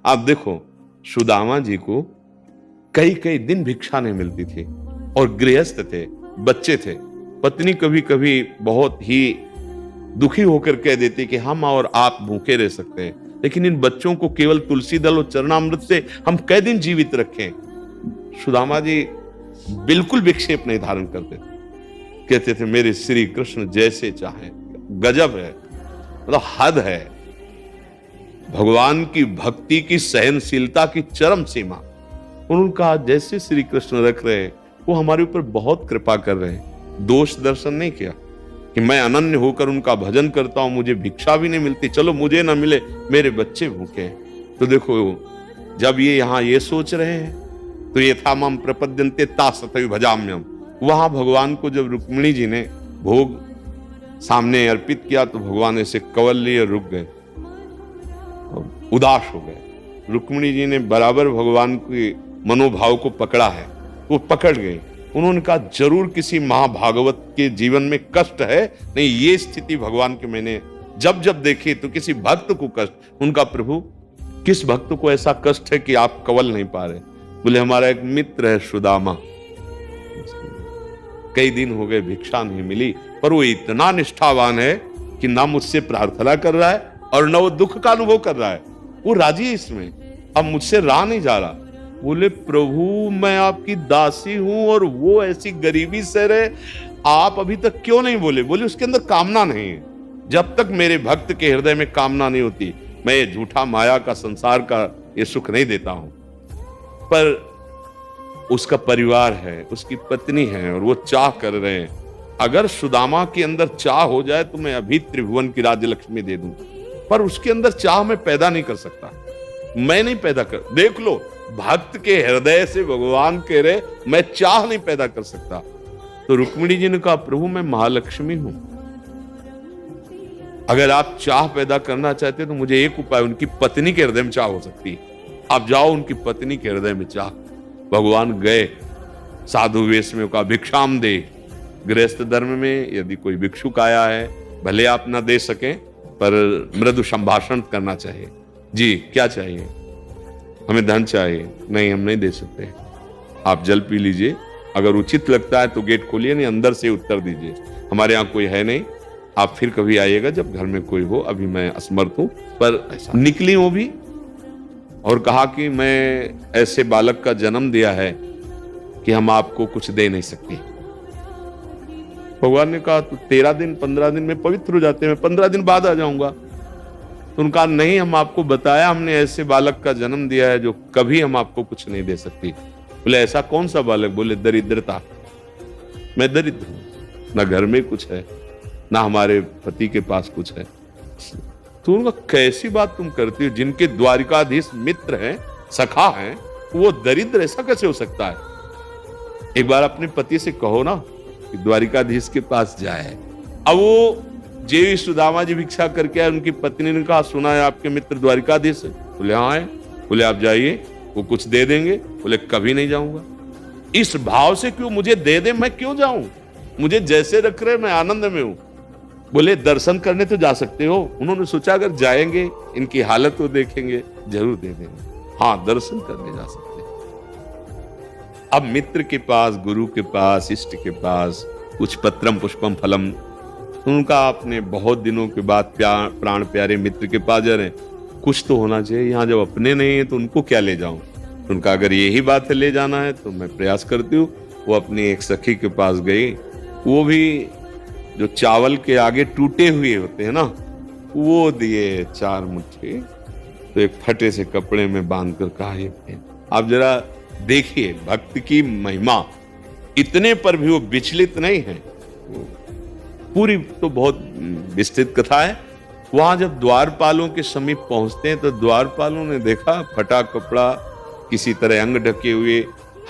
आप देखो, सुदामा जी को कई कई दिन भिक्षा नहीं मिलती थी और गृहस्थ थे, बच्चे थे। पत्नी कभी कभी बहुत ही दुखी होकर कह देती कि हम और आप भूखे रह सकते हैं, लेकिन इन बच्चों को केवल तुलसी दल और चरणामृत से हम कै दिन जीवित रखें। सुदामा जी बिल्कुल विक्षेप नहीं धारण करते थे, कहते थे मेरे श्री कृष्ण जैसे चाहे। गजब है, मतलब हद है भगवान की भक्ति की, सहनशीलता की चरम सीमा। उन्होंने कहा जैसे श्री कृष्ण रख रहे हैं वो हमारे ऊपर बहुत कृपा कर रहे हैं। दोष दर्शन नहीं किया कि मैं अनन्य होकर उनका भजन करता हूं, मुझे भिक्षा भी नहीं मिलती, चलो मुझे ना मिले, मेरे बच्चे भूखे हैं। तो देखो, जब ये यहां ये सोच रहे हैं तो ये था मम प्रपद्यन्ते तासतै भजाम्यम। वहां भगवान को जब रुक्मिणी जी ने भोग सामने अर्पित किया तो भगवान ऐसे कवल लिए रुक गए, उदास हो गए। रुक्मिणी जी ने बराबर भगवान के मनोभाव को पकड़ा है, वो पकड़ गए। उन्होंने कहा जरूर किसी महाभागवत के जीवन में कष्ट है, नहीं ये स्थिति भगवान के मैंने जब जब देखी तो किसी भक्त को कष्ट। उनका प्रभु किस भक्त को ऐसा कष्ट है कि आप कवल नहीं पा रहे? बोले हमारा एक मित्र है सुदामा, कई दिन हो गए भिक्षा नहीं मिली, पर वो इतना निष्ठावान है कि ना मुझसे प्रार्थना कर रहा है और न वो दुख का अनुभव कर रहा है, वो राजी है इसमें, अब मुझसे रहा नहीं जा रहा। बोले प्रभु मैं आपकी दासी हूं और वो ऐसी गरीबी से रहे, आप अभी तक क्यों नहीं बोले? बोले उसके अंदर कामना नहीं है, जब तक मेरे भक्त के हृदय में कामना नहीं होती मैं ये झूठा माया का, संसार का ये सुख नहीं देता हूं। पर उसका परिवार है, उसकी पत्नी है और वो चाह कर रहे हैं, अगर सुदामा के अंदर चाह हो जाए तो मैं अभी त्रिभुवन की राज्य लक्ष्मी दे दूं, पर उसके अंदर चाह मैं पैदा नहीं कर सकता, मैं नहीं पैदा कर। देख लो, भक्त के हृदय से भगवान कह रहे मैं चाह नहीं पैदा कर सकता। तो रुक्मिणी जी ने कहा प्रभु मैं महालक्ष्मी हूं, अगर आप चाह पैदा करना चाहते तो मुझे एक उपाय, उनकी पत्नी के हृदय में चाह हो सकती है, आप जाओ उनकी पत्नी के हृदय में चाह। भगवान गए, साधु वेश में कहा भिक्षाम दे। गृहस्थ धर्म में यदि कोई भिक्षुक आया है, भले आप ना दे सकें पर मृदु संभाषण करना चाहिए। जी क्या चाहिए? हमें धन चाहिए। नहीं हम नहीं दे सकते, आप जल पी लीजिए, अगर उचित लगता है तो गेट खोलिए, नहीं अंदर से उत्तर दीजिए, हमारे यहाँ कोई है नहीं, आप फिर कभी आइएगा जब घर में कोई हो, अभी मैं असमर्थ हूं। पर ऐसा निकली वो भी और कहा कि मैं ऐसे बालक का जन्म दिया है कि हम आपको कुछ दे नहीं सकते। भगवान ने कहा तो 13 दिन 15 दिन में पवित्र हो जाते हैं, मैं 15 दिन बाद आ जाऊंगा। तो उनका नहीं, हम आपको बताया हमने ऐसे बालक का जन्म दिया है जो कभी हम आपको कुछ नहीं दे सकती। बोले ऐसा कौन सा बालक? बोले दरिद्रता, मैं दरिद्र हूं, ना घर में कुछ है ना हमारे पति के पास कुछ है। तो उनका कैसी बात तुम करती हो, जिनके द्वारिकाधीश मित्र हैं, सखा हैं, वो दरिद्र ऐसा कैसे हो सकता है? एक बार अपने पति से कहो ना कि द्वारिकाधीश के पास जाए। अब वो जे सुदामा जी भिक्षा करके आए, उनकी पत्नी ने कहा सुना है आपके मित्र द्वारिकाधीश है। बोले हाँ है। बोले आप जाइए, वो कुछ दे देंगे। बोले कभी नहीं जाऊंगा। इस भाव से क्यों? मुझे दे दे, मैं क्यों जाऊं? मुझे जैसे रख रहे मैं आनंद में हूं। बोले दर्शन करने तो जा सकते हो। उन्होंने सोचा अगर जाएंगे इनकी हालत तो देखेंगे, जरूर दे देंगे। हाँ दर्शन करने जा सकते हैं। अब मित्र के पास, गुरु के पास, इष्ट के पास कुछ पत्रम पुष्पम फलम, उनका अपने बहुत दिनों के बाद प्राण प्यारे मित्र के पास जा रहे हैं, कुछ तो होना चाहिए। यहाँ जब अपने नहीं है तो उनको क्या ले जाऊं? उनका अगर यही बात है ले जाना है तो मैं प्रयास करती हूँ। वो अपनी एक सखी के पास गई, वो भी जो चावल के आगे टूटे हुए होते हैं ना, वो दिए 4 मुट्ठी, तो एक फटे से कपड़े में बांध कर कहा ये पहन। आप जरा देखिए भक्त की महिमा, इतने पर भी वो विचलित नहीं है। पूरी तो बहुत विस्तृत कथा है। वहां जब द्वारपालों के समीप पहुंचते हैं तो द्वारपालों ने देखा फटा कपड़ा, किसी तरह अंग ढके हुए,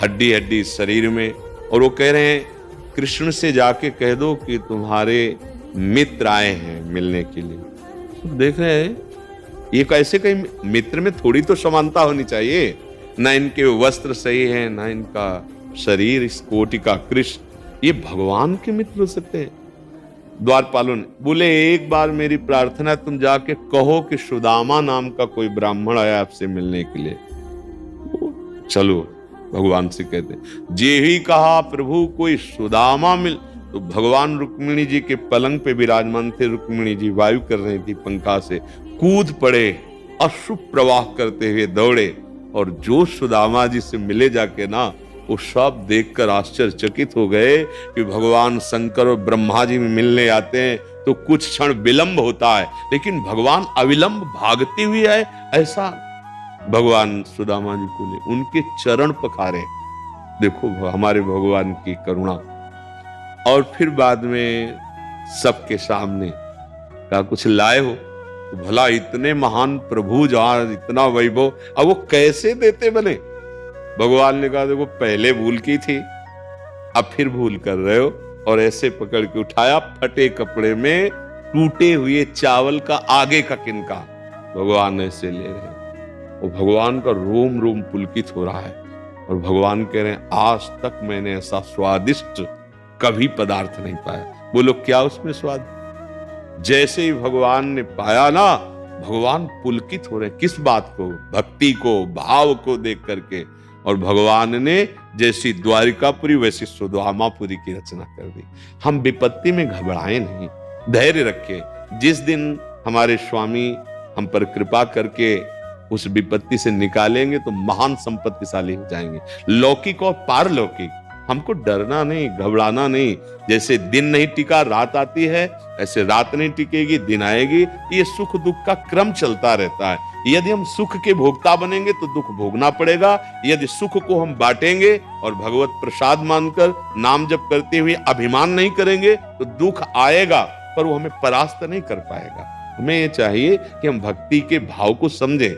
हड्डी हड्डी शरीर में, और वो कह रहे हैं कृष्ण से जाके कह दो कि तुम्हारे मित्र आए हैं मिलने के लिए। तो देख रहे हैं ये कैसे, कहीं मित्र में थोड़ी तो समानता होनी चाहिए, ना इनके वस्त्र सही है ना इनका शरीर इस कोटि का कृष्ण, ये भगवान के मित्र हो सकते हैं। द्वारपालों ने बोले, एक बार मेरी प्रार्थना, तुम जाके कहो कि सुदामा नाम का कोई ब्राह्मण आया आपसे मिलने के लिए। चलो भगवान से कहते, जे ही कहा प्रभु कोई सुदामा मिल, तो भगवान रुक्मिणी जी के पलंग पे विराजमान थे। रुक्मिणी जी वायु कर रही थी पंखा से, कूद पड़े, अश्रु प्रवाह करते हुए दौड़े, और जो सुदामा जी से मिले जाके ना, वो सब देखकर आश्चर्यचकित हो गए कि भगवान शंकर और ब्रह्मा जी में मिलने आते हैं तो कुछ क्षण विलंब होता है, लेकिन भगवान अविलंब भागते हुए आए, ऐसा भगवान सुदामा जी को ले उनके चरण पखारे। देखो हमारे भगवान की करुणा। और फिर बाद में सबके सामने कहा, कुछ लाए हो? तो भला इतने महान प्रभु जहां इतना वैभव, अब वो कैसे देते बने? भगवान ने कहा, देखो पहले भूल की थी, अब फिर भूल कर रहे हो। और ऐसे पकड़ के उठाया, फटे कपड़े में टूटे हुए चावल का आगे का किनका भगवान ऐसे ले रहे हैं। और भगवान का रोम रोम पुलकित हो रहा है, और भगवान कह रहे हैं, आज तक मैंने ऐसा स्वादिष्ट कभी पदार्थ नहीं पाया। बोलो क्या उसमें स्वाद? जैसे ही भगवान ने पाया ना, भगवान पुलकित हो रहे। किस बात को? भक्ति को, भाव को देख करके। और भगवान ने जैसी द्वारिकापुरी वैसी सुदामापुरी की रचना कर दी। हम विपत्ति में घबराए नहीं, धैर्य रखे। जिस दिन हमारे स्वामी हम पर कृपा करके उस विपत्ति से निकालेंगे तो महान संपत्तिशाली हो जाएंगे, लौकिक और पारलौकिक। हमको डरना नहीं, घबराना नहीं। जैसे दिन नहीं टिका, रात आती है, ऐसे रात नहीं टिकेगी, दिन आएगी। ये सुख दुख का क्रम चलता रहता है। यदि हम सुख के भोक्ता बनेंगे तो दुख भोगना पड़ेगा। यदि सुख को हम बांटेंगे और भगवत प्रसाद मानकर नाम जप करते हुए अभिमान नहीं करेंगे तो दुख आएगा, पर वो हमें परास्त नहीं कर पाएगा। हमें ये चाहिए कि हम भक्ति के भाव को समझें।